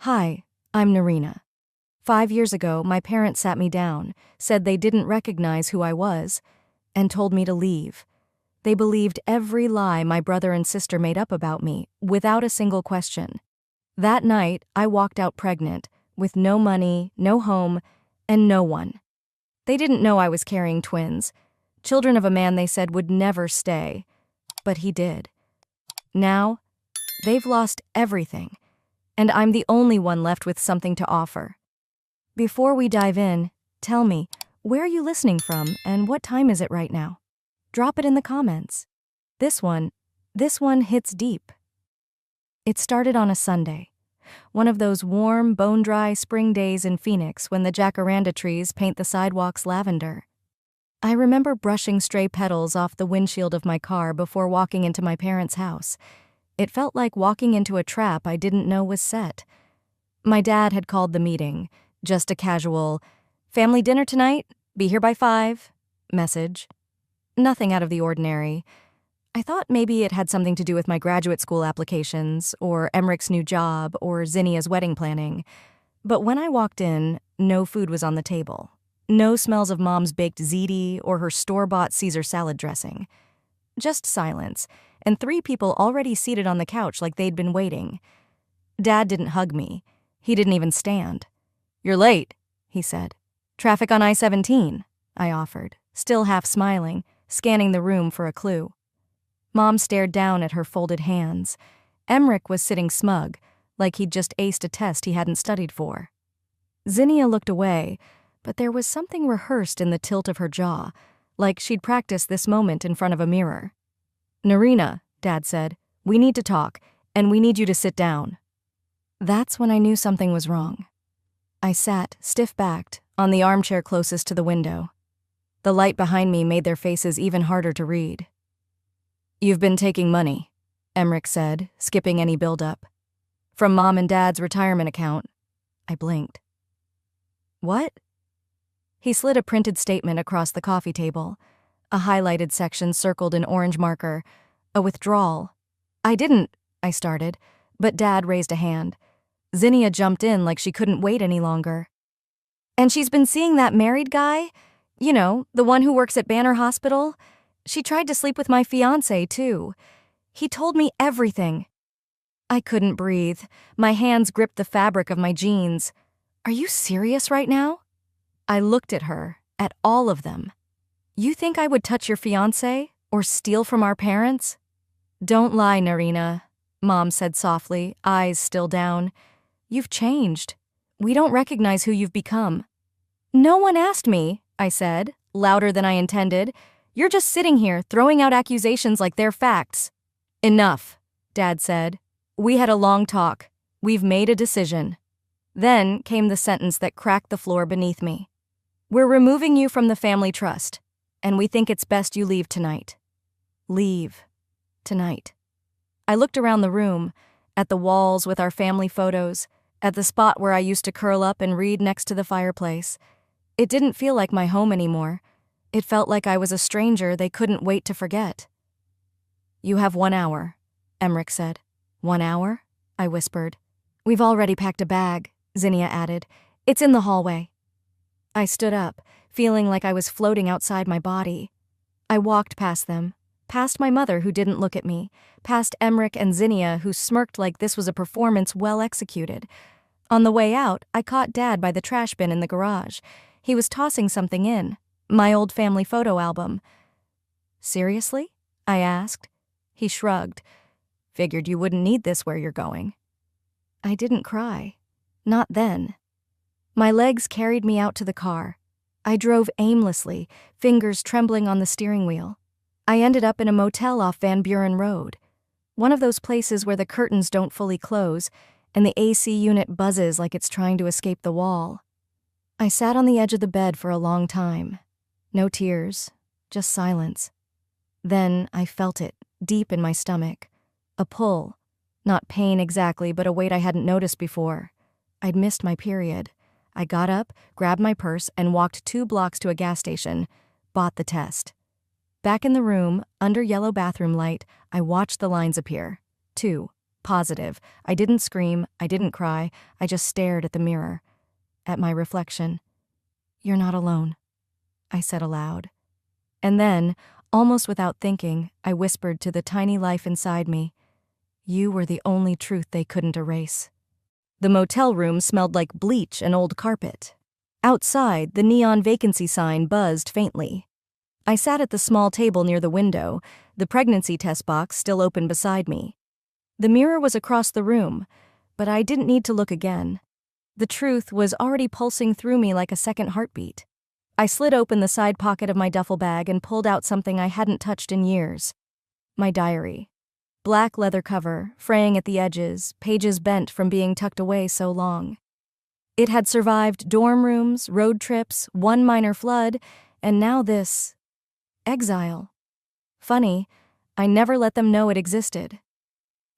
Hi, I'm Narina. 5 years ago, my parents sat me down, said they didn't recognize who I was, and told me to leave. They believed every lie my brother and sister made up about me, without a single question. That night, I walked out pregnant, with no money, no home, and no one. They didn't know I was carrying twins, children of a man they said would never stay. But he did. Now, they've lost everything, and I'm the only one left with something to offer. Before we dive in, tell me, where are you listening from and what time is it right now? Drop it in the comments. This one hits deep. It started on a Sunday, one of those warm, bone-dry spring days in Phoenix when the jacaranda trees paint the sidewalks lavender. I remember brushing stray petals off the windshield of my car before walking into my parents' house. It felt like walking into a trap I didn't know was set. My dad had called the meeting, just a casual, "Family dinner tonight? Be here by 5" message. Nothing out of the ordinary. I thought maybe it had something to do with my graduate school applications, or Emrich's new job, or Zinnia's wedding planning. But when I walked in, no food was on the table. No smells of Mom's baked ziti or her store-bought Caesar salad dressing. Just silence, and 3 people already seated on the couch like they'd been waiting. Dad didn't hug me. He didn't even stand. "You're late," he said. "Traffic on I-17, I offered, still half smiling, scanning the room for a clue. Mom stared down at her folded hands. Emrich was sitting smug, like he'd just aced a test he hadn't studied for. Zinnia looked away, but there was something rehearsed in the tilt of her jaw, like she'd practiced this moment in front of a mirror. "Narina," Dad said, "we need to talk, and we need you to sit down." That's when I knew something was wrong. I sat, stiff-backed, on the armchair closest to the window. The light behind me made their faces even harder to read. "You've been taking money," Emrich said, skipping any build-up. "From Mom and Dad's retirement account." I blinked. "What?" He slid a printed statement across the coffee table, a highlighted section circled in orange marker, a withdrawal. I started, but Dad raised a hand. Zinnia jumped in like she couldn't wait any longer. "And she's been seeing that married guy? You know, the one who works at Banner Hospital? She tried to sleep with my fiancé, too. He told me everything." I couldn't breathe. My hands gripped the fabric of my jeans. "Are you serious right now?" I looked at her, at all of them. "You think I would touch your fiancé, or steal from our parents?" "Don't lie, Narina," Mom said softly, eyes still down. "You've changed. We don't recognize who you've become." "No one asked me," I said, louder than I intended. "You're just sitting here, throwing out accusations like they're facts." "Enough," Dad said. "We had a long talk. We've made a decision." Then came the sentence that cracked the floor beneath me. "We're removing you from the family trust, and we think it's best you leave tonight." Leave. Tonight. I looked around the room, at the walls with our family photos, at the spot where I used to curl up and read next to the fireplace. It didn't feel like my home anymore. It felt like I was a stranger they couldn't wait to forget. "You have 1 hour," Emrich said. "1 hour?" I whispered. "We've already packed a bag," Zinnia added. "It's in the hallway." I stood up, feeling like I was floating outside my body. I walked past them, past my mother who didn't look at me, past Emrich and Zinnia who smirked like this was a performance well executed. On the way out, I caught Dad by the trash bin in the garage. He was tossing something in, my old family photo album. "Seriously?" I asked. He shrugged. "Figured you wouldn't need this where you're going." I didn't cry. Not then. My legs carried me out to the car. I drove aimlessly, fingers trembling on the steering wheel. I ended up in a motel off Van Buren Road, one of those places where the curtains don't fully close and the AC unit buzzes like it's trying to escape the wall. I sat on the edge of the bed for a long time. No tears, just silence. Then I felt it, deep in my stomach. A pull. Not pain exactly, but a weight I hadn't noticed before. I'd missed my period. I got up, grabbed my purse, and walked 2 blocks to a gas station. Bought the test. Back in the room, under yellow bathroom light, I watched the lines appear. 2. Positive. I didn't scream, I didn't cry, I just stared at the mirror. At my reflection. "You're not alone," I said aloud. And then, almost without thinking, I whispered to the tiny life inside me, "You were the only truth they couldn't erase." The motel room smelled like bleach and old carpet. Outside, the neon vacancy sign buzzed faintly. I sat at the small table near the window, the pregnancy test box still open beside me. The mirror was across the room, but I didn't need to look again. The truth was already pulsing through me like a second heartbeat. I slid open the side pocket of my duffel bag and pulled out something I hadn't touched in years. My diary. Black leather cover, fraying at the edges, pages bent from being tucked away so long. It had survived dorm rooms, road trips, one minor flood, and now this. Exile. Funny, I never let them know it existed.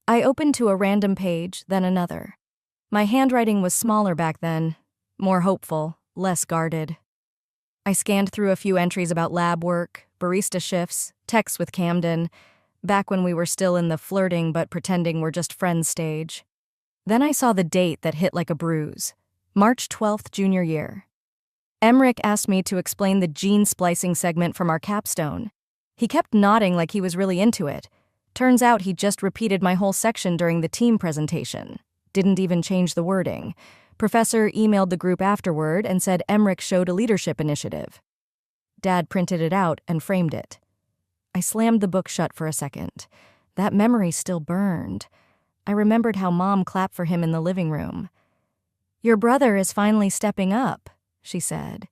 I opened to a random page, then another. My handwriting was smaller back then, more hopeful, less guarded. I scanned through a few entries about lab work, barista shifts, texts with Camden, back when we were still in the flirting but pretending we're just friends stage. Then I saw the date that hit like a bruise. March 12th, junior year. Emmerich asked me to explain the gene splicing segment from our capstone. He kept nodding like he was really into it. Turns out he just repeated my whole section during the team presentation. Didn't even change the wording. Professor emailed the group afterward and said Emmerich showed a leadership initiative. Dad printed it out and framed it. I slammed the book shut for a second. That memory still burned. I remembered how Mom clapped for him in the living room. "Your brother is finally stepping up," she said.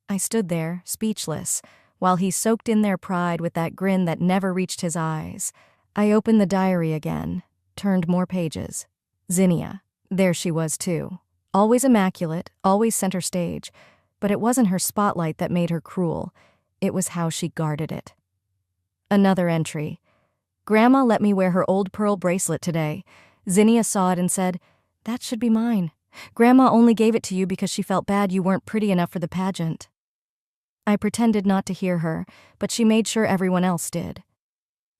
I stood there, speechless, while he soaked in their pride with that grin that never reached his eyes. I opened the diary again, turned more pages. Zinnia. There she was, too. Always immaculate, always center stage. But it wasn't her spotlight that made her cruel. It was how she guarded it. Another entry. "Grandma let me wear her old pearl bracelet today. Zinnia saw it and said, 'That should be mine. Grandma only gave it to you because she felt bad you weren't pretty enough for the pageant.'" I pretended not to hear her, but she made sure everyone else did.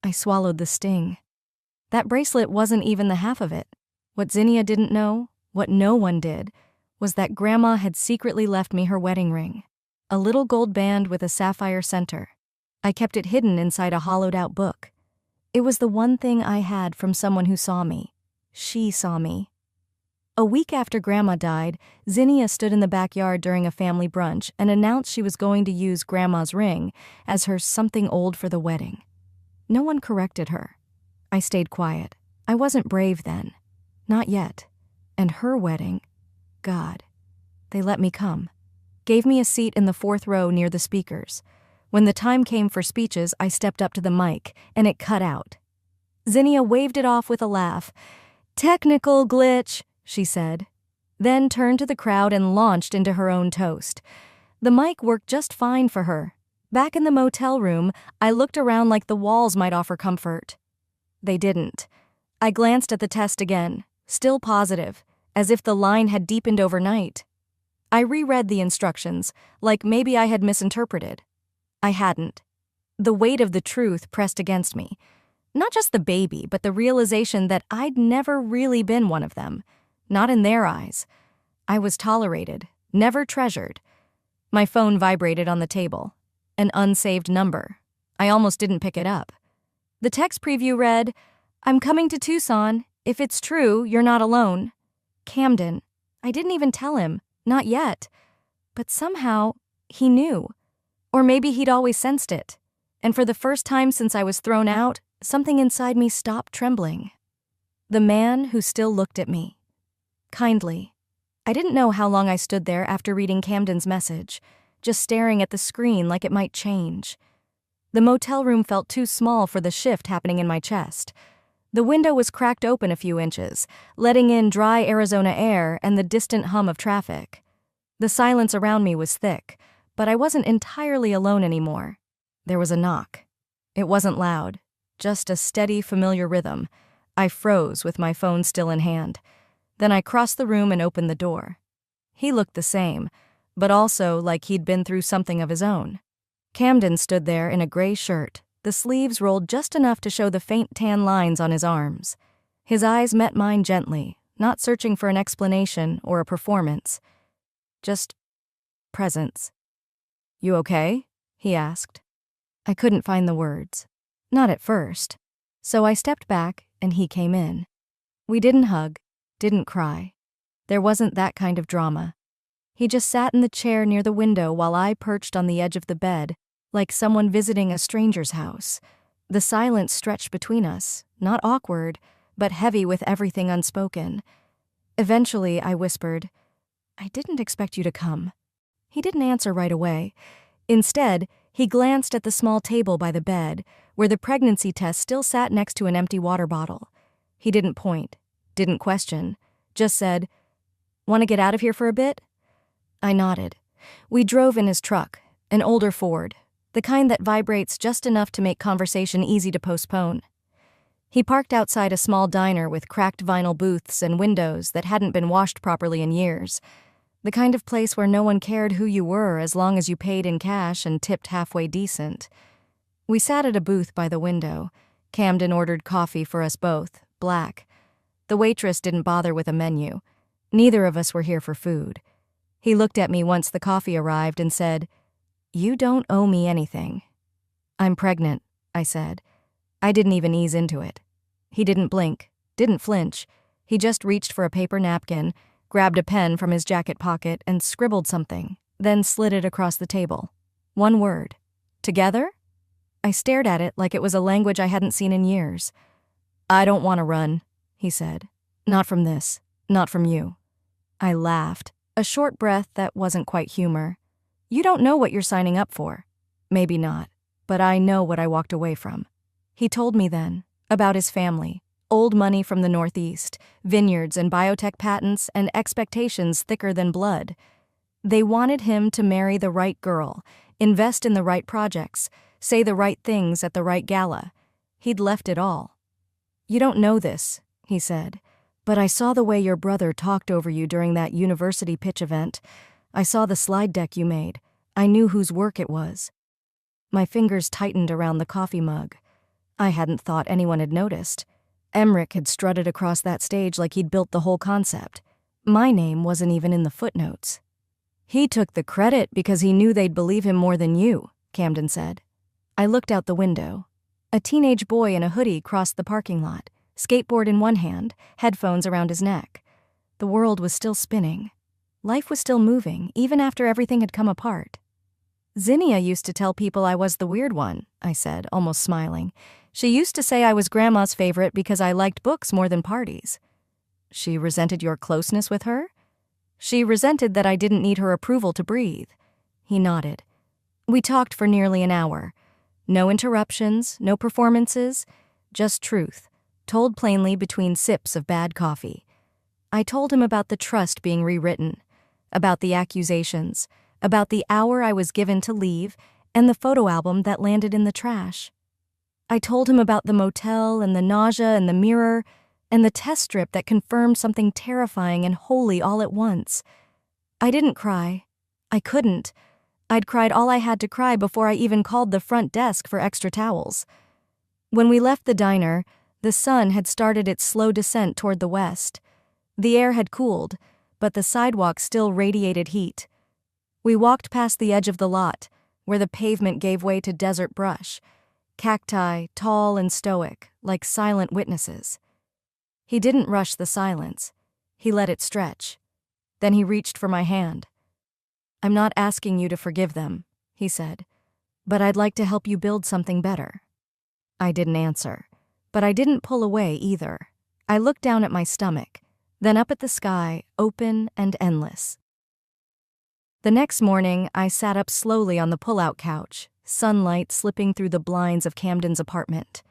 I swallowed the sting. That bracelet wasn't even the half of it. What Zinnia didn't know, what no one did, was that Grandma had secretly left me her wedding ring. A little gold band with a sapphire center. I kept it hidden inside a hollowed-out book. It was the one thing I had from someone who saw me. She saw me. A week after Grandma died, Zinnia stood in the backyard during a family brunch and announced she was going to use Grandma's ring as her something old for the wedding. No one corrected her. I stayed quiet. I wasn't brave then. Not yet. And her wedding, God, they let me come. Gave me a seat in the 4th row near the speakers. When the time came for speeches, I stepped up to the mic, and it cut out. Zinnia waved it off with a laugh. "Technical glitch," she said, then turned to the crowd and launched into her own toast. The mic worked just fine for her. Back in the motel room, I looked around like the walls might offer comfort. They didn't. I glanced at the test again, still positive, as if the line had deepened overnight. I reread the instructions, like maybe I had misinterpreted. I hadn't. The weight of the truth pressed against me. Not just the baby, but the realization that I'd never really been one of them. Not in their eyes. I was tolerated, never treasured. My phone vibrated on the table. An unsaved number. I almost didn't pick it up. The text preview read, "I'm coming to Tucson. If it's true, you're not alone. Camden." I didn't even tell him. Not yet. But somehow, he knew. Or maybe he'd always sensed it. And for the first time since I was thrown out, something inside me stopped trembling. The man who still looked at me. Kindly. I didn't know how long I stood there after reading Camden's message, just staring at the screen like it might change. The motel room felt too small for the shift happening in my chest. The window was cracked open a few inches, letting in dry Arizona air and the distant hum of traffic. The silence around me was thick, but I wasn't entirely alone anymore. There was a knock. It wasn't loud, just a steady, familiar rhythm. I froze with my phone still in hand. Then I crossed the room and opened the door. He looked the same, but also like he'd been through something of his own. Camden stood there in a gray shirt, the sleeves rolled just enough to show the faint tan lines on his arms. His eyes met mine gently, not searching for an explanation or a performance. Just presence. "You okay?" he asked. I couldn't find the words. Not at first. So I stepped back and he came in. We didn't hug, didn't cry. There wasn't that kind of drama. He just sat in the chair near the window while I perched on the edge of the bed, like someone visiting a stranger's house. The silence stretched between us, not awkward, but heavy with everything unspoken. Eventually, I whispered, "I didn't expect you to come." He didn't answer right away. Instead, he glanced at the small table by the bed, where the pregnancy test still sat next to an empty water bottle. He didn't point, didn't question, just said, "Want to get out of here for a bit?" I nodded. We drove in his truck, an older Ford, the kind that vibrates just enough to make conversation easy to postpone. He parked outside a small diner with cracked vinyl booths and windows that hadn't been washed properly in years. The kind of place where no one cared who you were as long as you paid in cash and tipped halfway decent. We sat at a booth by the window. Camden ordered coffee for us both, black. The waitress didn't bother with a menu. Neither of us were here for food. He looked at me once the coffee arrived and said, "You don't owe me anything." "I'm pregnant," I said. I didn't even ease into it. He didn't blink, didn't flinch. He just reached for a paper napkin, grabbed a pen from his jacket pocket and scribbled something, then slid it across the table. One word. "Together?" I stared at it like it was a language I hadn't seen in years. "I don't want to run," he said. "Not from this. Not from you." I laughed, a short breath that wasn't quite humor. "You don't know what you're signing up for." "Maybe not, but I know what I walked away from." He told me then, about his family, old money from the Northeast, vineyards and biotech patents, and expectations thicker than blood. They wanted him to marry the right girl, invest in the right projects, say the right things at the right gala. He'd left it all. "You don't know this," he said, "but I saw the way your brother talked over you during that university pitch event. I saw the slide deck you made. I knew whose work it was." My fingers tightened around the coffee mug. I hadn't thought anyone had noticed. Emmerich had strutted across that stage like he'd built the whole concept. My name wasn't even in the footnotes. "He took the credit because he knew they'd believe him more than you," Camden said. I looked out the window. A teenage boy in a hoodie crossed the parking lot, skateboard in one hand, headphones around his neck. The world was still spinning. Life was still moving, even after everything had come apart. "Zinnia used to tell people I was the weird one," I said, almost smiling. "She used to say I was Grandma's favorite because I liked books more than parties." "She resented your closeness with her?" "She resented that I didn't need her approval to breathe." He nodded. We talked for nearly an hour. No interruptions, no performances, just truth, told plainly between sips of bad coffee. I told him about the trust being rewritten, about the accusations, about the hour I was given to leave, and the photo album that landed in the trash. I told him about the motel and the nausea and the mirror and the test strip that confirmed something terrifying and holy all at once. I didn't cry. I couldn't. I'd cried all I had to cry before I even called the front desk for extra towels. When we left the diner, the sun had started its slow descent toward the west. The air had cooled, but the sidewalk still radiated heat. We walked past the edge of the lot, where the pavement gave way to desert brush, cacti, tall and stoic, like silent witnesses. He didn't rush the silence. He let it stretch. Then he reached for my hand. "I'm not asking you to forgive them," he said, "but I'd like to help you build something better." I didn't answer, but I didn't pull away either. I looked down at my stomach, then up at the sky, open and endless. The next morning, I sat up slowly on the pull-out couch, sunlight slipping through the blinds of Camden's apartment.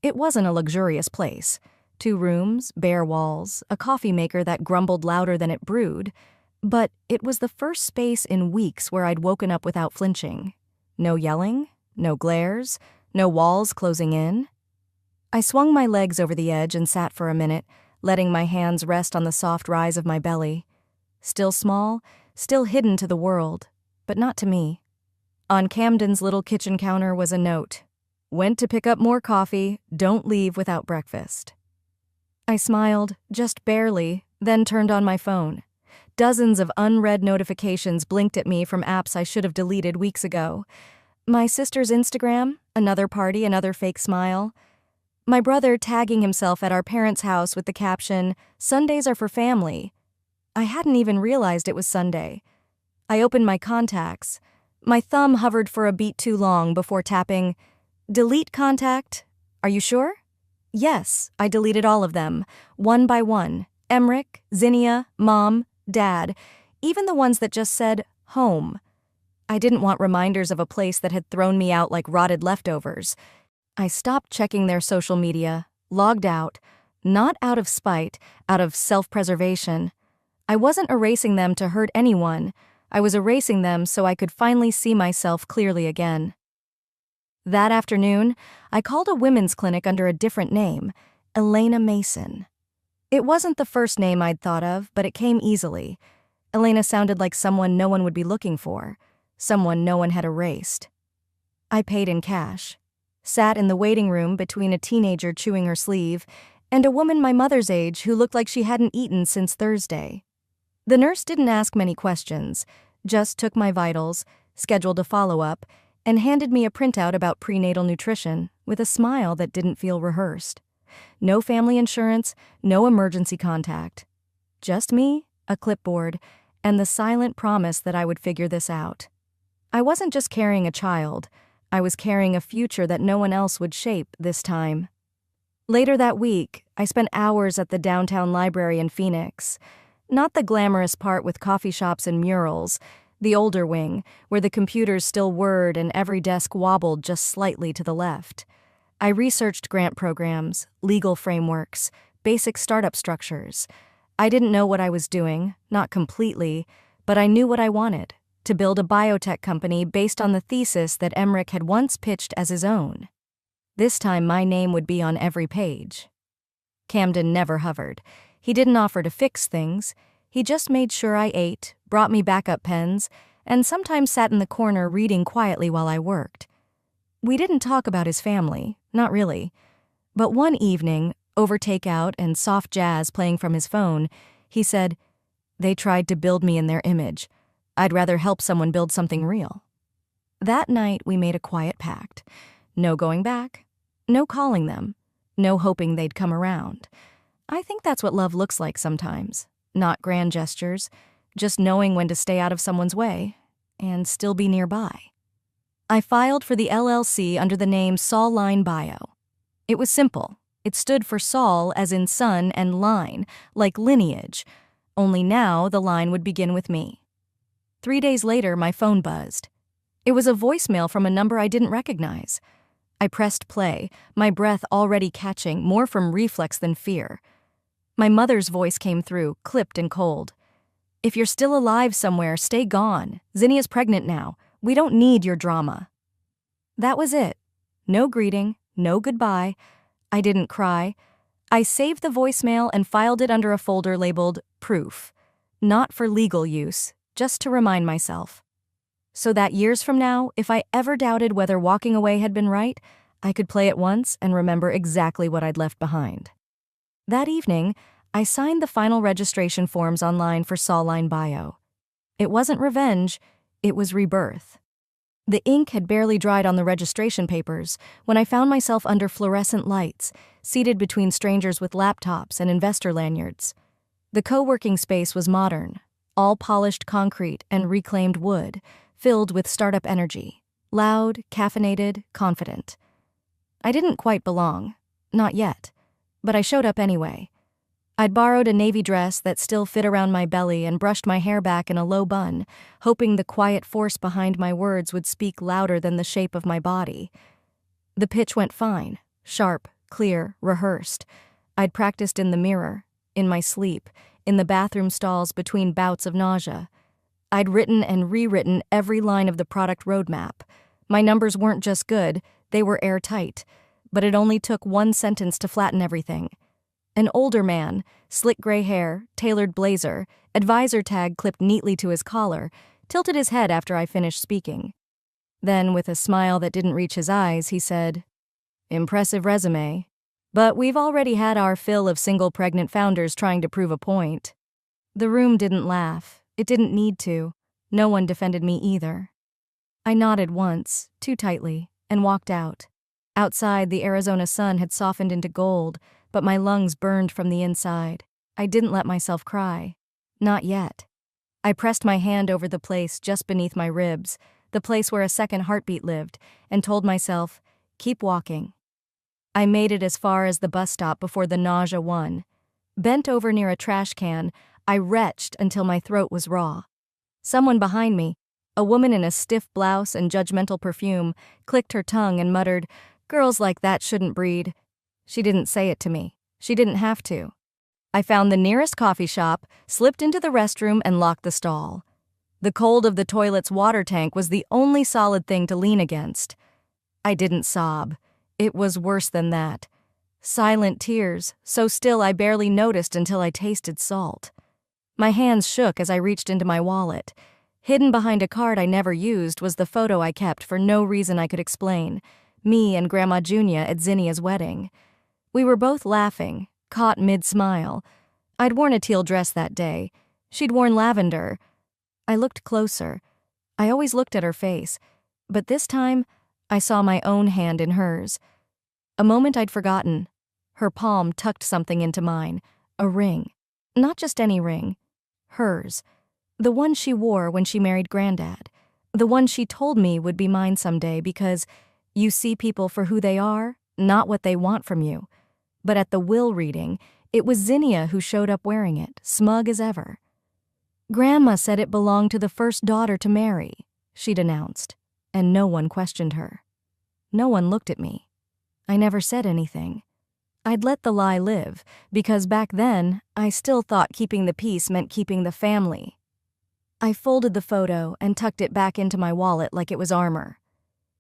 It wasn't a luxurious place. 2 rooms, bare walls, a coffee maker that grumbled louder than it brewed. But it was the first space in weeks where I'd woken up without flinching. No yelling, no glares, no walls closing in. I swung my legs over the edge and sat for a minute, letting my hands rest on the soft rise of my belly. Still small, still hidden to the world, but not to me. On Camden's little kitchen counter was a note. "Went to pick up more coffee, don't leave without breakfast." I smiled, just barely, then turned on my phone. Dozens of unread notifications blinked at me from apps I should have deleted weeks ago. My sister's Instagram, another party, another fake smile. My brother tagging himself at our parents' house with the caption, "Sundays are for family." I hadn't even realized it was Sunday. I opened my contacts. My thumb hovered for a beat too long before tapping, "Delete contact. Are you sure?" Yes, I deleted all of them, one by one. Emmerich, Zinnia, Mom, Dad, even the ones that just said, home. I didn't want reminders of a place that had thrown me out like rotted leftovers. I stopped checking their social media, logged out, not out of spite, out of self-preservation. I wasn't erasing them to hurt anyone. I was erasing them so I could finally see myself clearly again. That afternoon, I called a women's clinic under a different name, Elena Mason. It wasn't the first name I'd thought of, but it came easily. Elena sounded like someone no one would be looking for, someone no one had erased. I paid in cash, sat in the waiting room between a teenager chewing her sleeve and a woman my mother's age who looked like she hadn't eaten since Thursday. The nurse didn't ask many questions, just took my vitals, scheduled a follow-up, and handed me a printout about prenatal nutrition with a smile that didn't feel rehearsed. No family insurance, no emergency contact. Just me, a clipboard, and the silent promise that I would figure this out. I wasn't just carrying a child, I was carrying a future that no one else would shape this time. Later that week, I spent hours at the downtown library in Phoenix. Not the glamorous part with coffee shops and murals, the older wing, where the computers still whirred and every desk wobbled just slightly to the left. I researched grant programs, legal frameworks, basic startup structures. I didn't know what I was doing, not completely, but I knew what I wanted, to build a biotech company based on the thesis that Emmerich had once pitched as his own. This time my name would be on every page. Camden never hovered. He didn't offer to fix things. He just made sure I ate, brought me backup pens, and sometimes sat in the corner reading quietly while I worked. We didn't talk about his family, not really. But one evening, over takeout and soft jazz playing from his phone, he said, "They tried to build me in their image. I'd rather help someone build something real." That night we made a quiet pact. No going back, no calling them, no hoping they'd come around. I think that's what love looks like sometimes. Not grand gestures, just knowing when to stay out of someone's way and still be nearby. I filed for the LLC under the name Sawline Bio. It was simple. It stood for Saul as in son and line, like lineage, only now the line would begin with me. 3 days later, my phone buzzed. It was a voicemail from a number I didn't recognize. I pressed play, my breath already catching, more from reflex than fear. My mother's voice came through, clipped and cold. "If you're still alive somewhere, stay gone. Zinnia's pregnant now. We don't need your drama." That was it. No greeting, no goodbye. I didn't cry. I saved the voicemail and filed it under a folder labeled Proof. Not for legal use, just to remind myself. So that years from now, if I ever doubted whether walking away had been right, I could play it once and remember exactly what I'd left behind. That evening, I signed the final registration forms online for Sawline Bio. It wasn't revenge, it was rebirth. The ink had barely dried on the registration papers when I found myself under fluorescent lights, seated between strangers with laptops and investor lanyards. The co-working space was modern, all polished concrete and reclaimed wood, filled with startup energy, loud, caffeinated, confident. I didn't quite belong, not yet, but I showed up anyway. I'd borrowed a navy dress that still fit around my belly and brushed my hair back in a low bun, hoping the quiet force behind my words would speak louder than the shape of my body. The pitch went fine, sharp, clear, rehearsed. I'd practiced in the mirror, in my sleep, in the bathroom stalls between bouts of nausea. I'd written and rewritten every line of the product roadmap. My numbers weren't just good, they were airtight. But it only took one sentence to flatten everything. An older man, slick gray hair, tailored blazer, advisor tag clipped neatly to his collar, tilted his head after I finished speaking. Then, with a smile that didn't reach his eyes, he said, "Impressive resume. But we've already had our fill of single pregnant founders trying to prove a point. The room didn't laugh. It didn't need to. No one defended me either. I nodded once, too tightly, and walked out. Outside, the Arizona sun had softened into gold, but my lungs burned from the inside. I didn't let myself cry. Not yet. I pressed my hand over the place just beneath my ribs, the place where a second heartbeat lived, and told myself, keep walking. I made it as far as the bus stop before the nausea won. Bent over near a trash can, I retched until my throat was raw. Someone behind me, a woman in a stiff blouse and judgmental perfume, clicked her tongue and muttered, "Girls like that shouldn't breed." She didn't say it to me. She didn't have to. I found the nearest coffee shop, slipped into the restroom, and locked the stall. The cold of the toilet's water tank was the only solid thing to lean against. I didn't sob. It was worse than that. Silent tears, so still I barely noticed until I tasted salt. My hands shook as I reached into my wallet. Hidden behind a card I never used was the photo I kept for no reason I could explain. Me and Grandma Junia at Zinnia's wedding. We were both laughing, caught mid-smile. I'd worn a teal dress that day. She'd worn lavender. I looked closer. I always looked at her face, but this time I saw my own hand in hers. A moment I'd forgotten. Her palm tucked something into mine. A ring. Not just any ring. Hers. The one she wore when she married Granddad. The one she told me would be mine someday because you see people for who they are, not what they want from you. But at the will reading, it was Zinnia who showed up wearing it, smug as ever. Grandma said it belonged to the first daughter to marry, she'd announced, and no one questioned her. No one looked at me. I never said anything. I'd let the lie live, because back then, I still thought keeping the peace meant keeping the family. I folded the photo and tucked it back into my wallet like it was armor.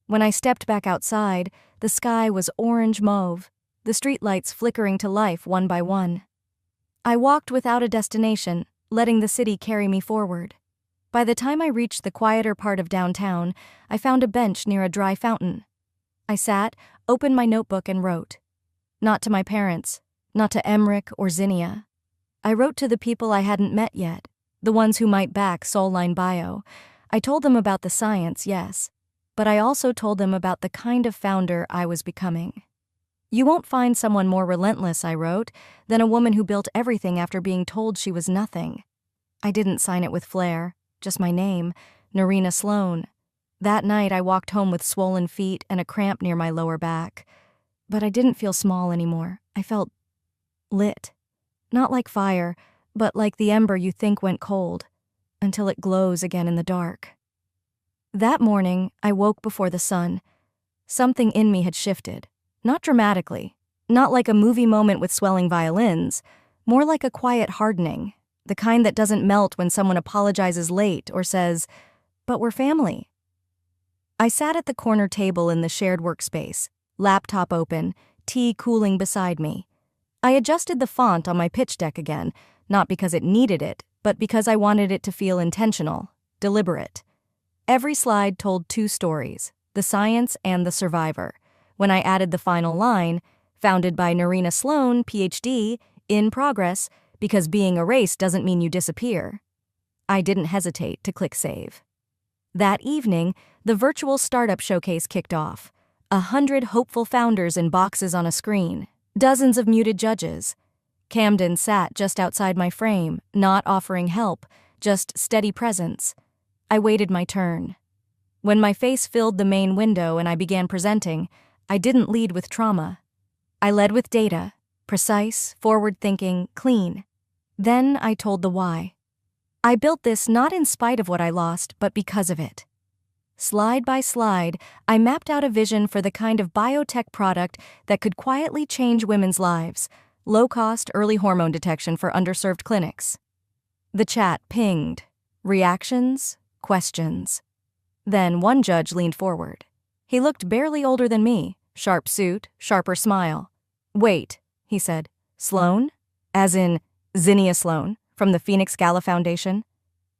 When I stepped back outside, the sky was orange-mauve, the streetlights flickering to life one by one. I walked without a destination, letting the city carry me forward. By the time I reached the quieter part of downtown, I found a bench near a dry fountain. I sat, opened my notebook, and wrote. Not to my parents, not to Emmerich or Zinnia. I wrote to the people I hadn't met yet, the ones who might back Soulline Bio. I told them about the science, yes, but I also told them about the kind of founder I was becoming. You won't find someone more relentless, I wrote, than a woman who built everything after being told she was nothing. I didn't sign it with flair, just my name, Narina Sloan. That night I walked home with swollen feet and a cramp near my lower back. But I didn't feel small anymore. I felt lit. Not like fire, but like the ember you think went cold, until it glows again in the dark. That morning, I woke before the sun. Something in me had shifted. Not dramatically, not like a movie moment with swelling violins, more like a quiet hardening, the kind that doesn't melt when someone apologizes late or says, "But we're family." I sat at the corner table in the shared workspace, laptop open, tea cooling beside me. I adjusted the font on my pitch deck again, not because it needed it, but because I wanted it to feel intentional, deliberate. Every slide told two stories, the science and the survivor. When I added the final line, founded by Narina Sloan, PhD, in progress, because being erased doesn't mean you disappear, I didn't hesitate to click save. That evening, the virtual startup showcase kicked off. 100 hopeful founders in boxes on a screen, dozens of muted judges. Camden sat just outside my frame, not offering help, just steady presence. I waited my turn. When my face filled the main window and I began presenting, I didn't lead with trauma. I led with data, precise, forward-thinking, clean. Then I told the why. I built this not in spite of what I lost, but because of it. Slide by slide, I mapped out a vision for the kind of biotech product that could quietly change women's lives, low-cost early hormone detection for underserved clinics. The chat pinged. Reactions, questions. Then one judge leaned forward. He looked barely older than me, sharp suit, sharper smile. "Wait," he said. "Sloan? As in Zinnia Sloan, from the Phoenix Gala Foundation?"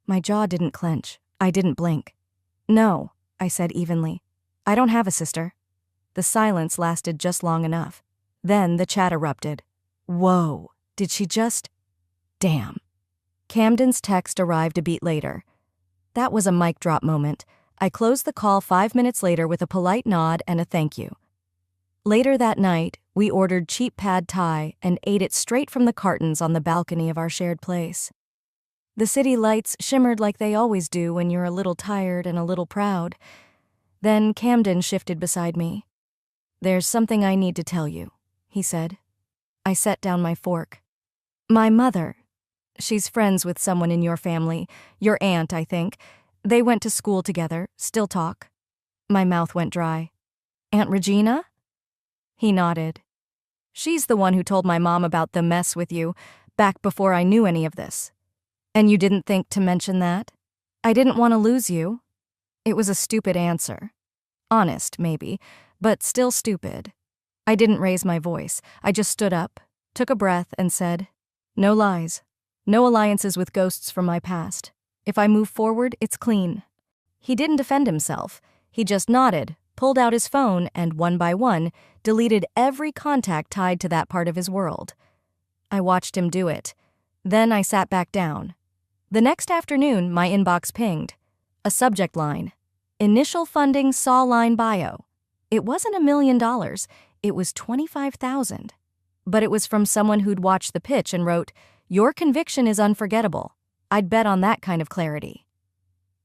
My jaw didn't clench. I didn't blink. "No," I said evenly. "I don't have a sister." The silence lasted just long enough. Then the chat erupted. Whoa, did she just… Damn. Camden's text arrived a beat later. That was a mic drop moment. I closed the call 5 minutes later with a polite nod and a thank you. Later that night, we ordered cheap pad thai and ate it straight from the cartons on the balcony of our shared place. The city lights shimmered like they always do when you're a little tired and a little proud. Then Camden shifted beside me. "There's something I need to tell you," he said. I set down my fork. "My mother. She's friends with someone in your family. Your aunt, I think. They went to school together, still talk." My mouth went dry. "Aunt Regina?" He nodded. "She's the one who told my mom about the mess with you, back before I knew any of this. And you didn't think to mention that? I didn't want to lose you." It was a stupid answer. Honest, maybe, but still stupid. I didn't raise my voice. I just stood up, took a breath, and said, "No lies. No alliances with ghosts from my past. If I move forward, it's clean." He didn't defend himself. He just nodded, pulled out his phone, and one by one, deleted every contact tied to that part of his world. I watched him do it. Then I sat back down. The next afternoon, my inbox pinged. A subject line. Initial funding saw line bio. It wasn't $1 million. It was $25,000. But it was from someone who'd watched the pitch and wrote, "Your conviction is unforgettable. I'd bet on that kind of clarity."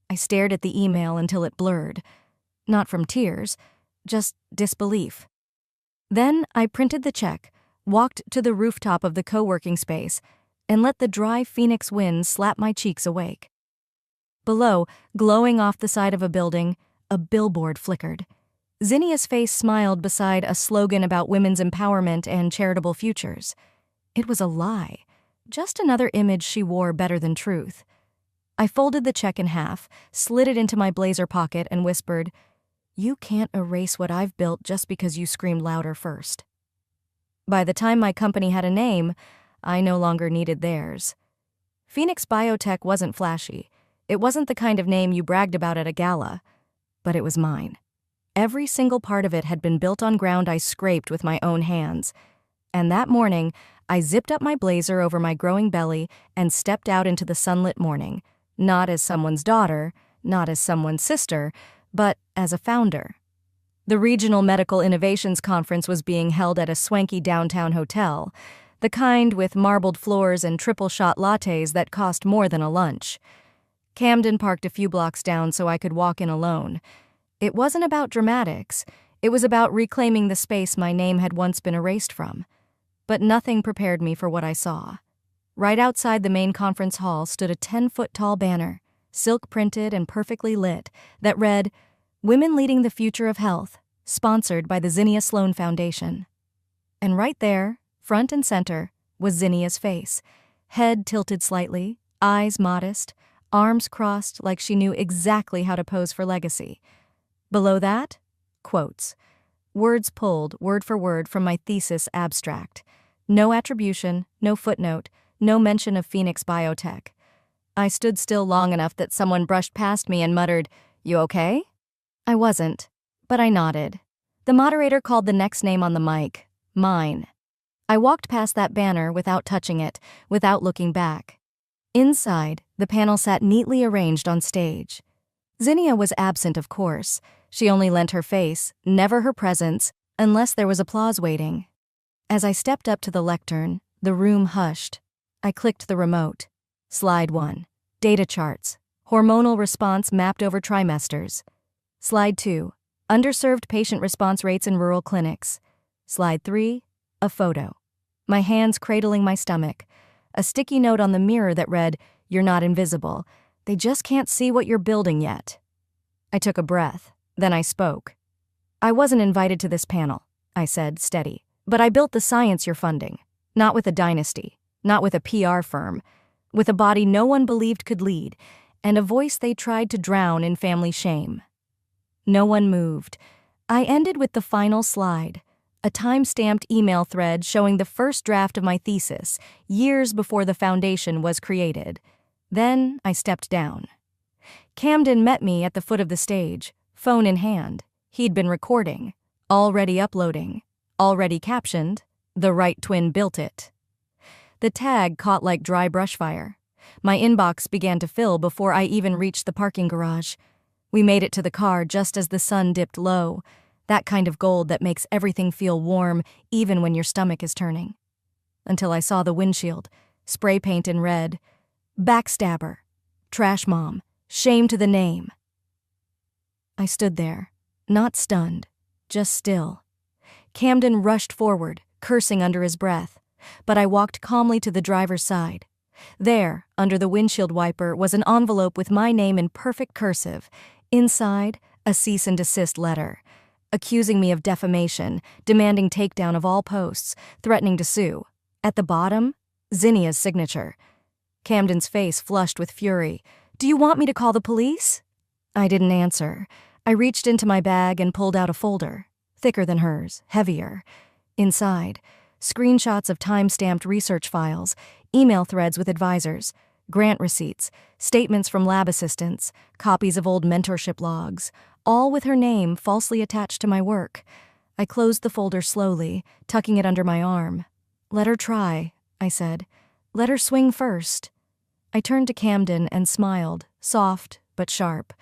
I stared at the email until it blurred. Not from tears, just disbelief. Then I printed the check, walked to the rooftop of the co-working space, and let the dry Phoenix wind slap my cheeks awake. Below, glowing off the side of a building, a billboard flickered. Zinnia's face smiled beside a slogan about women's empowerment and charitable futures. It was a lie, just another image she wore better than truth. I folded the check in half, slid it into my blazer pocket, and whispered, "You can't erase what I've built just because you screamed louder first." By the time my company had a name, I no longer needed theirs. Phoenix Biotech wasn't flashy. It wasn't the kind of name you bragged about at a gala. But it was mine. Every single part of it had been built on ground I scraped with my own hands. And that morning, I zipped up my blazer over my growing belly and stepped out into the sunlit morning, not as someone's daughter, not as someone's sister, but as a founder. The Regional Medical Innovations Conference was being held at a swanky downtown hotel, the kind with marbled floors and triple-shot lattes that cost more than a lunch. Camden parked a few blocks down so I could walk in alone. It wasn't about dramatics. It was about reclaiming the space my name had once been erased from. But nothing prepared me for what I saw. Right outside the main conference hall stood a 10-foot-tall banner, silk-printed and perfectly lit, that read, "Women Leading the Future of Health, sponsored by the Zinnia Sloan Foundation." And right there, front and center, was Zinnia's face, head tilted slightly, eyes modest, arms crossed like she knew exactly how to pose for legacy. Below that, quotes. Words pulled, word for word, from my thesis abstract. No attribution, no footnote, no mention of Phoenix Biotech. I stood still long enough that someone brushed past me and muttered, "You okay?" I wasn't, but I nodded. The moderator called the next name on the mic, mine. I walked past that banner without touching it, without looking back. Inside, the panel sat neatly arranged on stage. Zinnia was absent, of course. She only lent her face, never her presence, unless there was applause waiting. As I stepped up to the lectern, the room hushed. I clicked the remote. Slide 1. Data charts. Hormonal response mapped over trimesters. Slide 2. Underserved patient response rates in rural clinics. Slide 3. A photo. My hands cradling my stomach. A sticky note on the mirror that read, "You're not invisible. They just can't see what you're building yet." I took a breath. Then I spoke. "I wasn't invited to this panel," I said, steady. "But I built the science you're funding. Not with a dynasty. Not with a PR firm. With a body no one believed could lead, and a voice they tried to drown in family shame." No one moved. I ended with the final slide. A time-stamped email thread showing the first draft of my thesis, years before the foundation was created. Then I stepped down. Camden met me at the foot of the stage, phone in hand. He'd been recording, already uploading, already captioned, "The right twin built it." The tag caught like dry brush fire. My inbox began to fill before I even reached the parking garage. We made it to the car just as the sun dipped low, that kind of gold that makes everything feel warm even when your stomach is turning. Until I saw the windshield, spray paint in red, "Backstabber, Trash Mom, Shame to the Name." I stood there, not stunned, just still. Camden rushed forward, cursing under his breath, but I walked calmly to the driver's side. There, under the windshield wiper, was an envelope with my name in perfect cursive. Inside, a cease and desist letter, accusing me of defamation, demanding takedown of all posts, threatening to sue. At the bottom, Zinnia's signature. Camden's face flushed with fury. "Do you want me to call the police?" I didn't answer. I reached into my bag and pulled out a folder, thicker than hers, heavier. Inside, screenshots of time-stamped research files, email threads with advisors, grant receipts, statements from lab assistants, copies of old mentorship logs, all with her name falsely attached to my work. I closed the folder slowly, tucking it under my arm. "Let her try," I said. "Let her swing first." I turned to Camden and smiled, soft but sharp,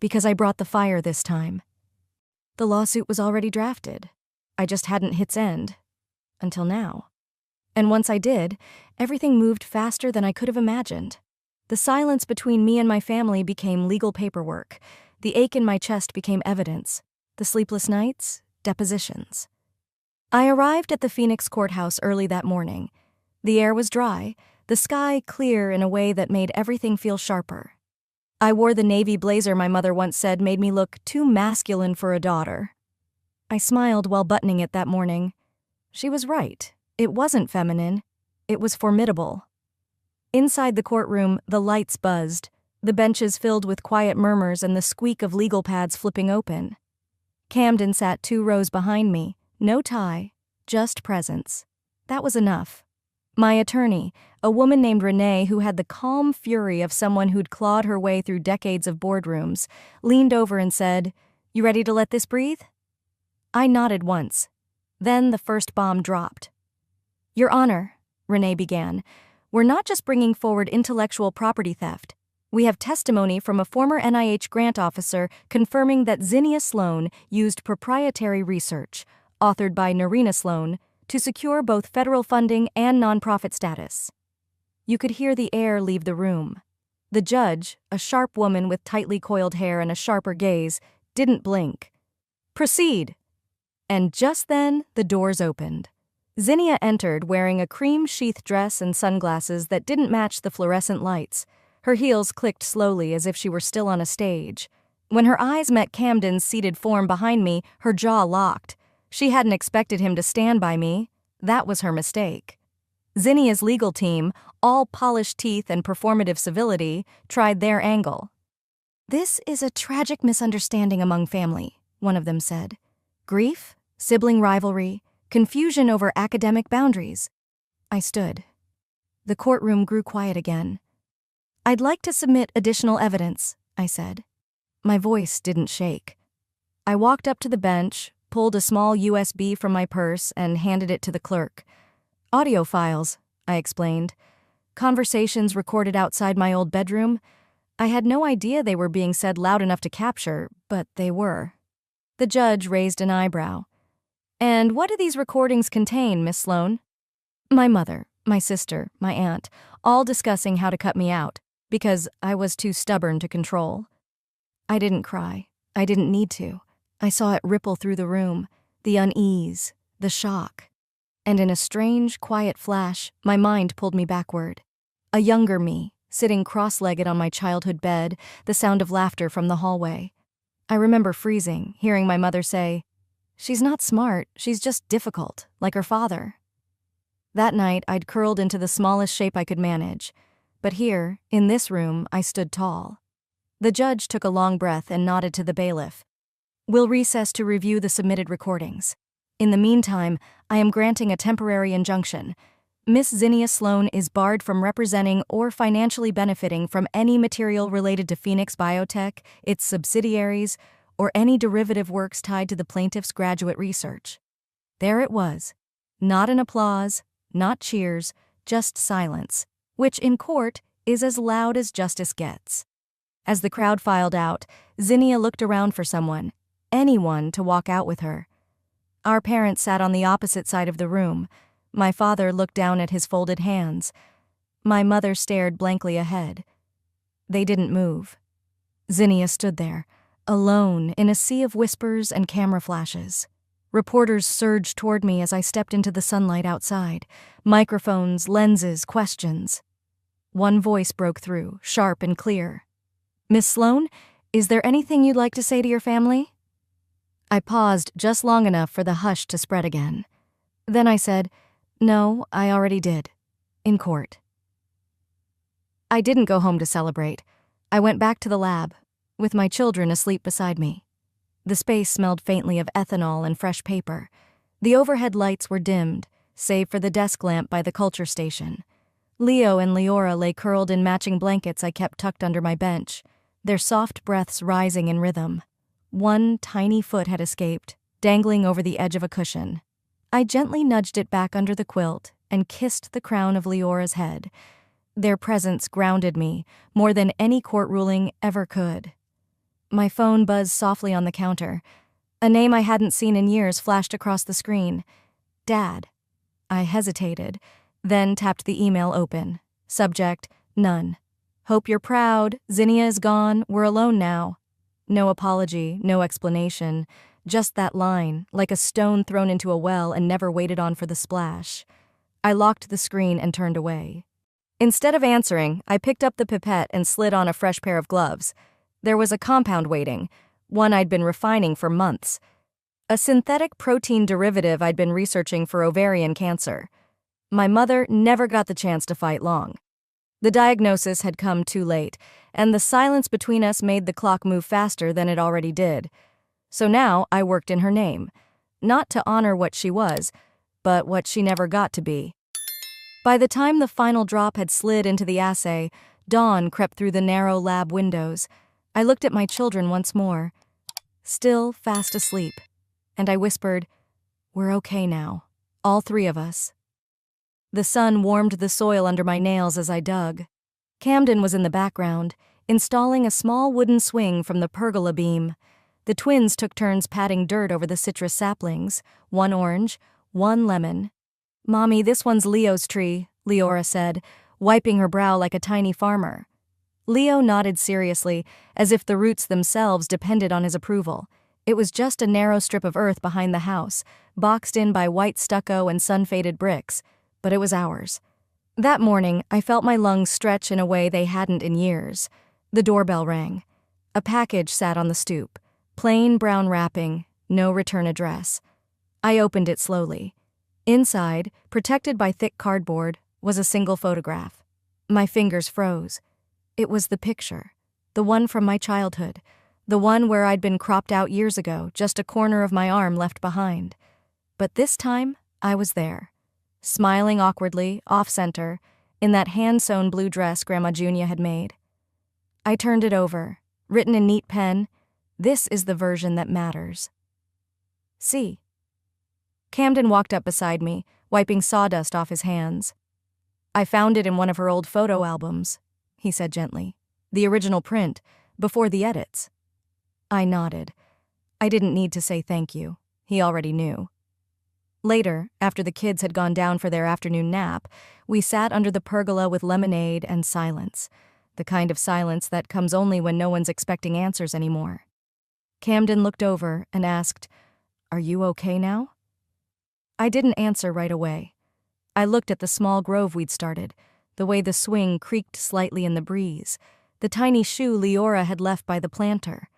because I brought the fire this time. The lawsuit was already drafted. I just hadn't hit send. Until now. And once I did, everything moved faster than I could have imagined. The silence between me and my family became legal paperwork. The ache in my chest became evidence. The sleepless nights, depositions. I arrived at the Phoenix courthouse early that morning. The air was dry, the sky clear in a way that made everything feel sharper. I wore the navy blazer my mother once said made me look too masculine for a daughter. I smiled while buttoning it that morning. She was right. It wasn't feminine. It was formidable. Inside the courtroom, the lights buzzed, the benches filled with quiet murmurs and the squeak of legal pads flipping open. Camden sat 2 rows behind me, no tie, just presence. That was enough. My attorney, a woman named Renee who had the calm fury of someone who'd clawed her way through decades of boardrooms, leaned over and said, "You ready to let this breathe?" I nodded once. Then the first bomb dropped. "Your Honor," Renee began, "we're not just bringing forward intellectual property theft. We have testimony from a former NIH grant officer confirming that Zinnia Sloan used proprietary research, authored by Narina Sloan, to secure both federal funding and nonprofit status." You could hear the air leave the room. The judge, a sharp woman with tightly coiled hair and a sharper gaze, didn't blink. "Proceed." And just then, the doors opened. Zinnia entered wearing a cream-sheath dress and sunglasses that didn't match the fluorescent lights. Her heels clicked slowly as if she were still on a stage. When her eyes met Camden's seated form behind me, her jaw locked. She hadn't expected him to stand by me. That was her mistake. Zinnia's legal team, all polished teeth and performative civility, tried their angle. "This is a tragic misunderstanding among family," one of them said. "Grief, sibling rivalry, confusion over academic boundaries." I stood. The courtroom grew quiet again. "I'd like to submit additional evidence," I said. My voice didn't shake. I walked up to the bench, pulled a small USB from my purse, and handed it to the clerk. "Audio files," I explained. "Conversations recorded outside my old bedroom. I had no idea they were being said loud enough to capture, but they were." The judge raised an eyebrow. "And what do these recordings contain, Miss Sloan?" My mother, my sister, my aunt, all discussing how to cut me out, because I was too stubborn to control. I didn't cry. I didn't need to. I saw it ripple through the room, the unease, the shock. And in a strange, quiet flash, my mind pulled me backward. A younger me, sitting cross-legged on my childhood bed, the sound of laughter from the hallway. I remember freezing, hearing my mother say, "She's not smart, she's just difficult, like her father." That night, I'd curled into the smallest shape I could manage. But here, in this room, I stood tall. The judge took a long breath and nodded to the bailiff. "We'll recess to review the submitted recordings. In the meantime, I am granting a temporary injunction. Miss Zinnia Sloan is barred from representing or financially benefiting from any material related to Phoenix Biotech, its subsidiaries, or any derivative works tied to the plaintiff's graduate research." There it was. Not an applause, not cheers, just silence, which in court is as loud as justice gets. As the crowd filed out, Zinnia looked around for someone, anyone to walk out with her. Our parents sat on the opposite side of the room. My father looked down at his folded hands. My mother stared blankly ahead. They didn't move. Zinnia stood there, alone in a sea of whispers and camera flashes. Reporters surged toward me as I stepped into the sunlight outside. Microphones, lenses, questions. One voice broke through, sharp and clear. "Miss Sloan, is there anything you'd like to say to your family?" I paused just long enough for the hush to spread again. Then I said, "No, I already did. In court." I didn't go home to celebrate. I went back to the lab, with my children asleep beside me. The space smelled faintly of ethanol and fresh paper. The overhead lights were dimmed, save for the desk lamp by the culture station. Leo and Leora lay curled in matching blankets I kept tucked under my bench, their soft breaths rising in rhythm. One tiny foot had escaped, dangling over the edge of a cushion. I gently nudged it back under the quilt and kissed the crown of Leora's head. Their presence grounded me more than any court ruling ever could. My phone buzzed softly on the counter. A name I hadn't seen in years flashed across the screen. Dad. I hesitated, then tapped the email open. Subject, none. Hope you're proud. Zinnia is gone. We're alone now. No apology, no explanation. Just that line, like a stone thrown into a well and never waited on for the splash. I locked the screen and turned away. Instead of answering, I picked up the pipette and slid on a fresh pair of gloves. There was a compound waiting, one I'd been refining for months. A synthetic protein derivative I'd been researching for ovarian cancer. My mother never got the chance to fight long. The diagnosis had come too late, and the silence between us made the clock move faster than it already did. So now I worked in her name, not to honor what she was, but what she never got to be. By the time the final drop had slid into the assay, dawn crept through the narrow lab windows. I looked at my children once more, still fast asleep, and I whispered, "We're okay now, all three of us." The sun warmed the soil under my nails as I dug. Camden was in the background, installing a small wooden swing from the pergola beam. The twins took turns patting dirt over the citrus saplings, one orange, one lemon. "Mommy, this one's Leo's tree," Leora said, wiping her brow like a tiny farmer. Leo nodded seriously, as if the roots themselves depended on his approval. It was just a narrow strip of earth behind the house, boxed in by white stucco and sun-faded bricks, but it was ours. That morning, I felt my lungs stretch in a way they hadn't in years. The doorbell rang. A package sat on the stoop, plain brown wrapping, no return address. I opened it slowly. Inside, protected by thick cardboard, was a single photograph. My fingers froze. It was the picture, the one from my childhood, the one where I'd been cropped out years ago, just a corner of my arm left behind. But this time, I was there, smiling awkwardly, off-center, in that hand-sewn blue dress Grandma Junia had made. I turned it over, written in neat pen, "This is the version that matters." See. Camden walked up beside me, wiping sawdust off his hands. "I found it in one of her old photo albums," he said gently. "The original print, before the edits." I nodded. I didn't need to say thank you. He already knew. Later, after the kids had gone down for their afternoon nap, we sat under the pergola with lemonade and silence, the kind of silence that comes only when no one's expecting answers anymore. Camden looked over and asked, "Are you okay now?" I didn't answer right away. I looked at the small grove we'd started, the way the swing creaked slightly in the breeze, the tiny shoe Leora had left by the planter.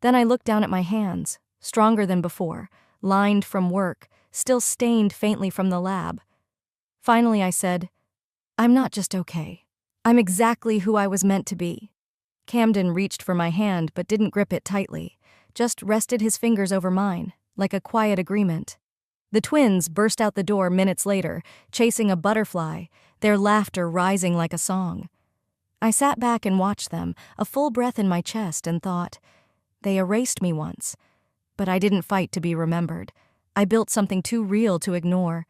Then I looked down at my hands, stronger than before, lined from work, still stained faintly from the lab. Finally I said, "I'm not just okay. I'm exactly who I was meant to be." Camden reached for my hand but didn't grip it tightly, just rested his fingers over mine, like a quiet agreement. The twins burst out the door minutes later, chasing a butterfly, their laughter rising like a song. I sat back and watched them, a full breath in my chest, and thought, they erased me once, but I didn't fight to be remembered. I built something too real to ignore,